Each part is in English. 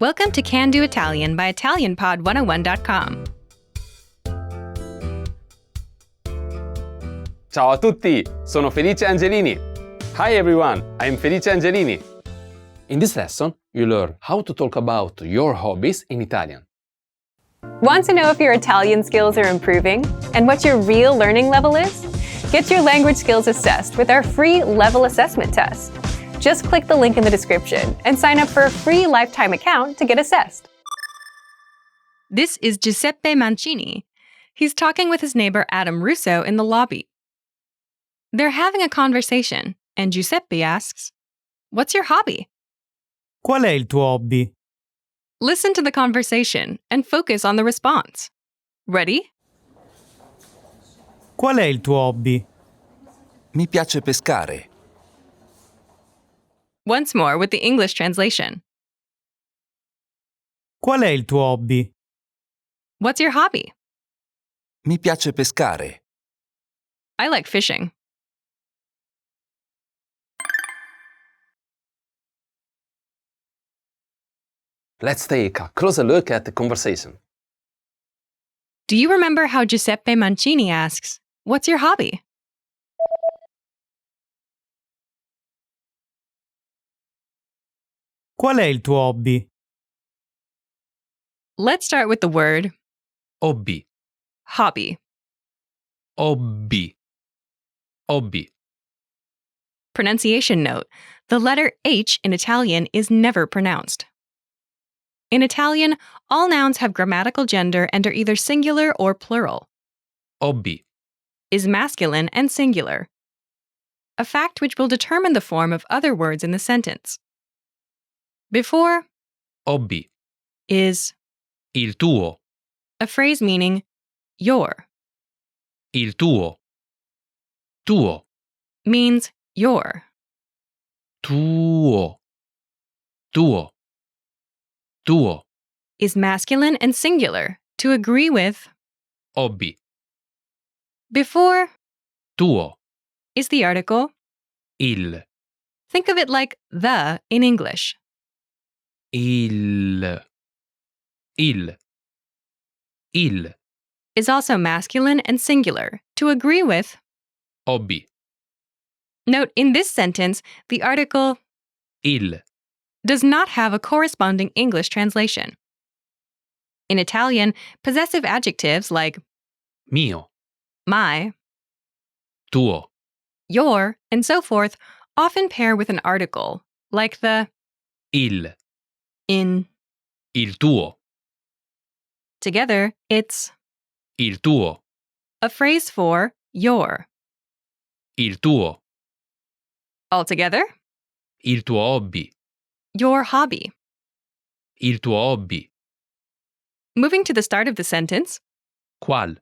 Welcome to Can Do Italian by ItalianPod101.com. Ciao a tutti, sono Felice Angelini. Hi everyone, I'm Felice Angelini. In this lesson, you learn how to talk about your hobbies in Italian. Want to know if your Italian skills are improving and what your real learning level is? Get your language skills assessed with our free level assessment test. Just click the link in the description and sign up for a free lifetime account to get assessed. This is Giuseppe Mancini. He's talking with his neighbor Adam Russo in the lobby. They're having a conversation, and Giuseppe asks, "What's your hobby?" Qual è il tuo hobby? Listen to the conversation and focus on the response. Ready? Qual è il tuo hobby? Mi piace pescare. Once more with the English translation. Qual è il tuo hobby? What's your hobby? Mi piace pescare. I like fishing. Let's take a closer look at the conversation. Do you remember how Giuseppe Mancini asks, "What's your hobby?" Qual è il tuo hobby? Let's start with the word Hobby. hobby. Hobby. Hobby. Pronunciation note: the letter H in Italian is never pronounced. In Italian, all nouns have grammatical gender and are either singular or plural. Hobby. Is masculine and singular. A fact which will determine the form of other words in the sentence. Before Hobby. is Il tuo. a phrase meaning your, Il tuo. Tuo. means your. Tuo. Tuo. Tuo. Is masculine and singular, to agree with. Hobby. Before Tuo. is the article. Il. Think of it like the in English. Il. Il. Il. Is also masculine and singular, to agree with. Hobby. Note in this sentence, the article Il. does not have a corresponding English translation. In Italian, possessive adjectives like Mio. my, Tuo. your, and so forth often pair with an article, like the Il. in. Il tuo. Together, it's Il tuo. a phrase for your. Il tuo. Altogether, Il tuo hobby. your hobby. Il tuo hobby. Moving to the start of the sentence, Qual?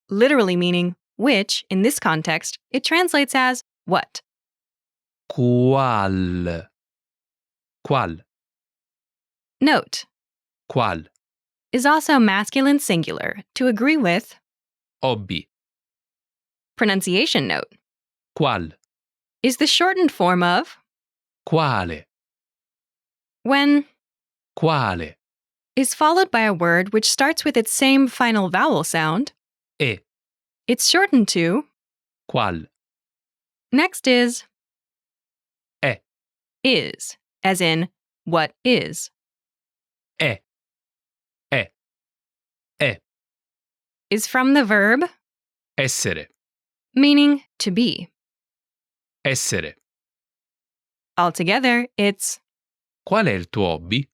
literally meaning which, in this context, it translates as what. Qual? Qual? Note, Qual? is also masculine singular, to agree with. Hobby. Pronunciation note, Qual? is the shortened form of Quale? when Quale? is followed by a word which starts with its same final vowel sound. E. It's shortened to. Qual? Next is È. is, as in what is. È. È. È. Is from the verb Essere. meaning to be. Essere. Altogether, it's. Qual è il tuo hobby?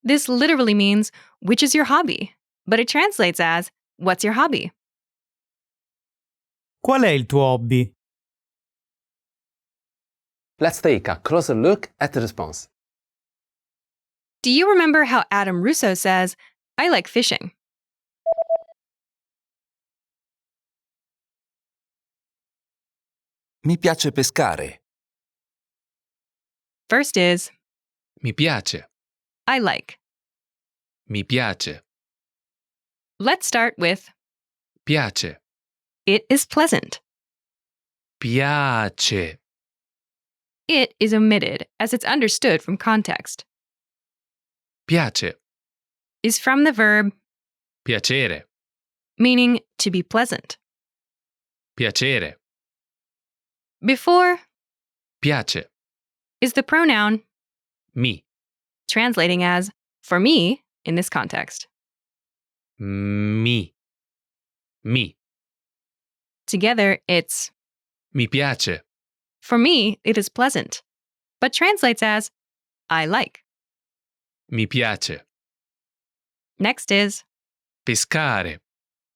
This literally means which is your hobby, but it translates as what's your hobby? Qual è il tuo hobby? Let's take a closer look at the response. Do you remember how Adam Russo says, "I like fishing"? Mi piace pescare. First is Mi piace. I like. Mi piace. Let's start with Piace. it is pleasant. Piace. It is omitted as it's understood from context. Piace. is from the verb Piacere. meaning to be pleasant. Piacere. Before Piace. is the pronoun Mi. translating as for me in this context. Mi. Mi. Together, it's Mi piace. for me, it is pleasant, but translates as I like. Mi piace. Next is Pescare.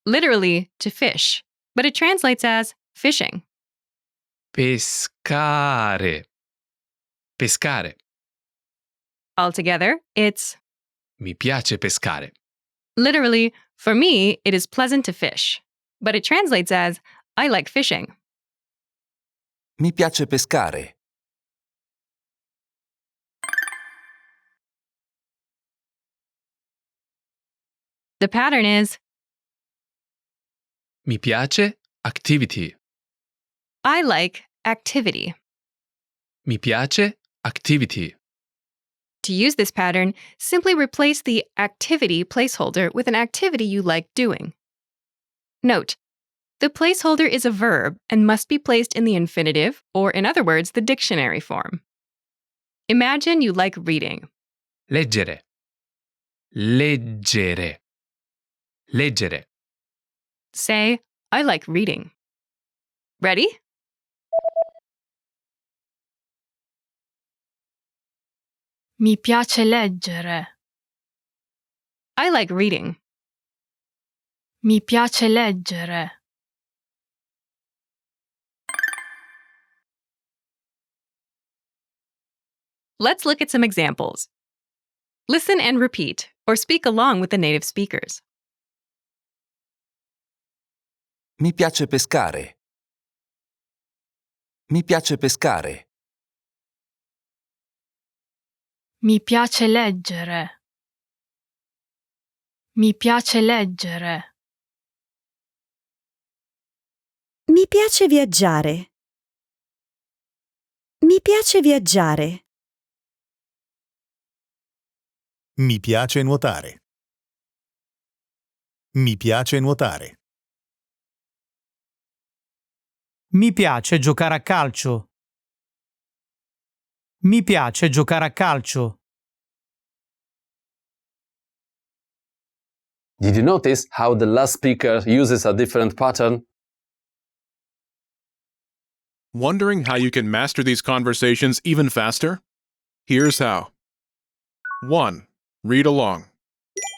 literally to fish, but it translates as fishing. Pescare. Pescare. Altogether, it's Mi piace pescare. literally, for me, it is pleasant to fish, but it translates as I like fishing. Mi piace pescare. The pattern is Mi piace activity. I like activity. Mi piace activity. To use this pattern, simply replace the activity placeholder with an activity you like doing. Note, the placeholder is a verb and must be placed in the infinitive, or in other words, the dictionary form. Imagine you like reading. Leggere. Leggere. Leggere. Say, I like reading. Ready? Mi piace leggere. I like reading. Mi piace leggere. Let's look at some examples. Listen and repeat, or speak along with the native speakers. Mi piace pescare. Mi piace pescare. Mi piace leggere. Mi piace leggere. Mi piace viaggiare. Mi piace viaggiare. Mi piace nuotare. Mi piace nuotare. Mi piace giocare a calcio. Mi piace giocare a calcio. Did you notice how the last speaker uses a different pattern? Wondering how you can master these conversations even faster? Here's how. 1. Read along.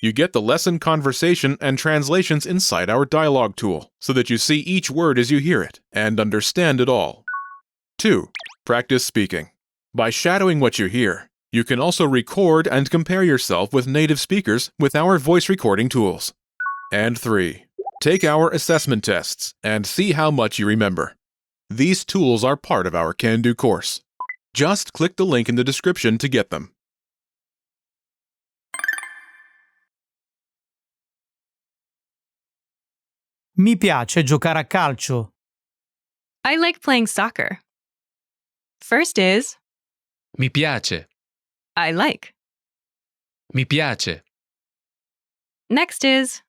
You get the lesson conversation and translations inside our dialogue tool, so that you see each word as you hear it and understand it all. 2. Practice speaking. By shadowing what you hear, you can also record and compare yourself with native speakers with our voice recording tools. And 3. Take our assessment tests and see how much you remember. These tools are part of our Can-Do course. Just click the link in the description to get them. Mi piace giocare a calcio. I like playing soccer. First is Mi piace. I like. Mi piace. Next is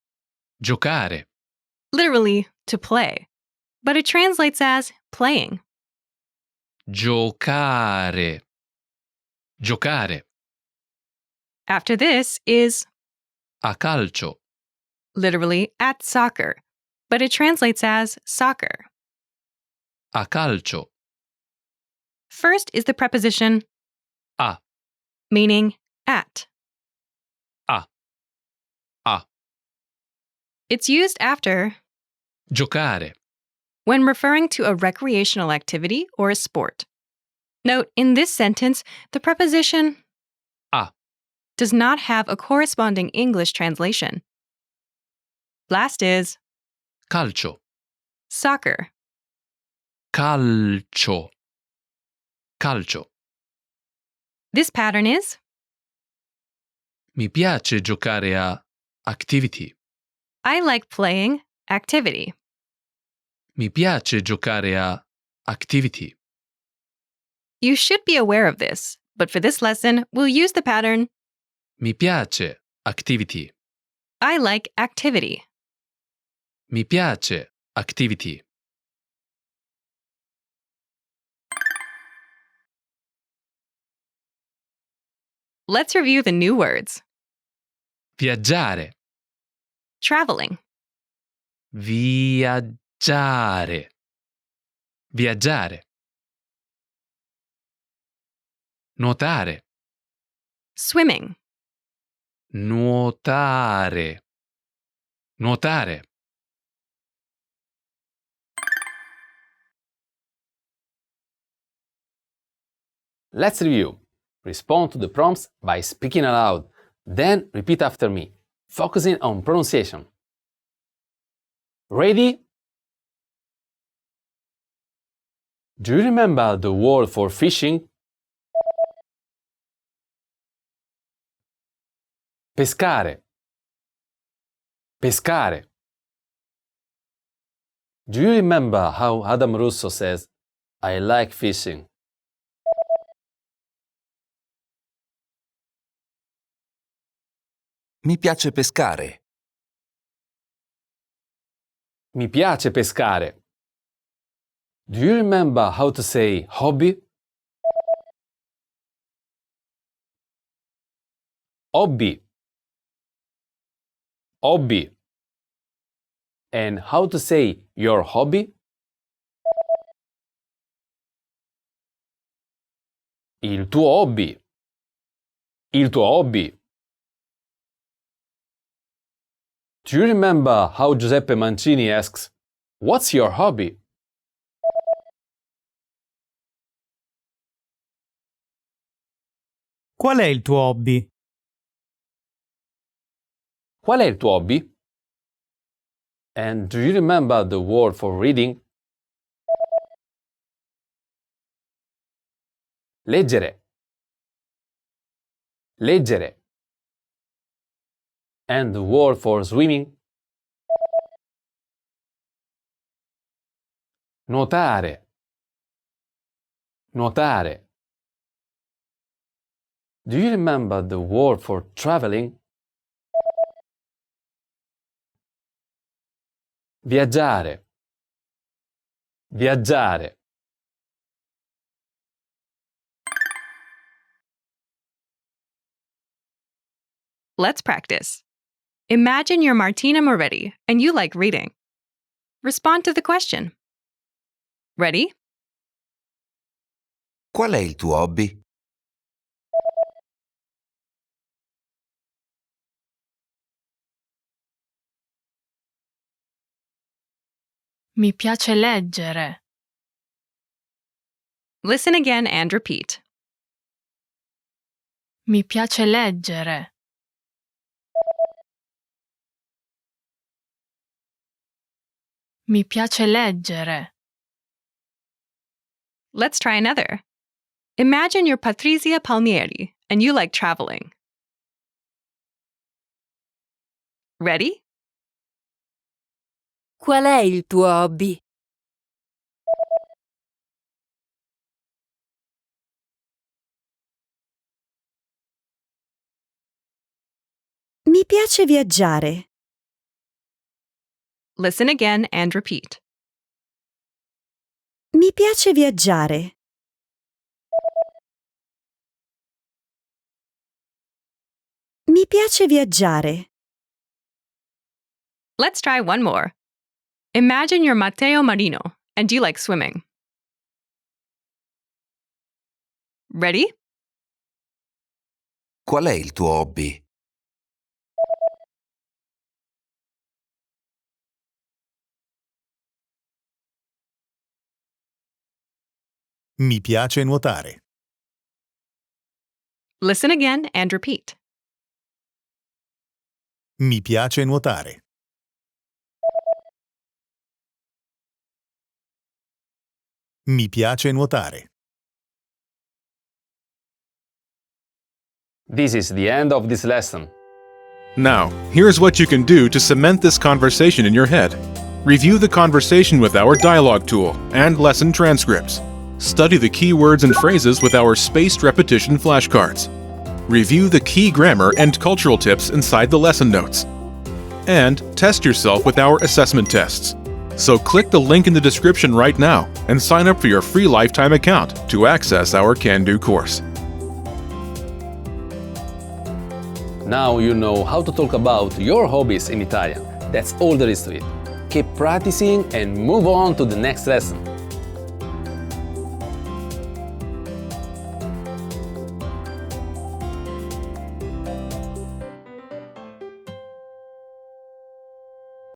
Giocare. literally to play, but it translates as playing. Giocare. Giocare. After this is A calcio. literally at soccer, but it translates as soccer. A calcio. First is the preposition A. meaning at. A. A. It's used after Giocare. when referring to a recreational activity or a sport. Note, in this sentence, the preposition A. does not have a corresponding English translation. Last is Calcio. soccer. Calcio. Calcio. This pattern is Mi piace giocare a activity. I like playing activity. Mi piace giocare a activity. You should be aware of this, but for this lesson, we'll use the pattern Mi piace activity. I like activity. Mi piace activity. Let's review the new words. Viaggiare. Traveling, Viaggiare. Viaggiare. Nuotare. swimming, Nuotare. Nuotare. Let's review. Respond to the prompts by speaking aloud, then repeat after me, focusing on pronunciation. Ready? Do you remember the word for fishing? Pescare. Pescare. Do you remember how Adam Russo says, I like fishing? Mi piace pescare. Mi piace pescare. Do you remember how to say hobby? Hobby. Hobby. And how to say your hobby? Il tuo hobby. Il tuo hobby. Do you remember how Giuseppe Mancini asks, what's your hobby? Qual è il tuo hobby? Qual è il tuo hobby? And do you remember the word for reading? Leggere. Leggere. And the word for swimming? Nuotare. Nuotare. Do you remember the word for traveling? Viaggiare. Viaggiare. Let's practice. Imagine you're Martina Moretti and you like reading. Respond to the question. Ready? Qual è il tuo hobby? Mi piace leggere. Listen again and repeat. Mi piace leggere. Mi piace leggere. Let's try another. Imagine you're Patrizia Palmieri and you like traveling. Ready? Qual è il tuo hobby? Mi piace viaggiare. Listen again and repeat. Mi piace viaggiare. Mi piace viaggiare. Let's try one more. Imagine you're Matteo Marino and you like swimming. Ready? Qual è il tuo hobby? Mi piace nuotare. Listen again and repeat. Mi piace nuotare. Mi piace nuotare. This is the end of this lesson. Now, here's what you can do to cement this conversation in your head. Review the conversation with our dialogue tool and lesson transcripts. Study the key words and phrases with our spaced repetition flashcards. Review the key grammar and cultural tips inside the lesson notes. And test yourself with our assessment tests. So click the link in the description right now and sign up for your free lifetime account to access our Can Do course. Now you know how to talk about your hobbies in Italian. That's all there is to it. Keep practicing and move on to the next lesson.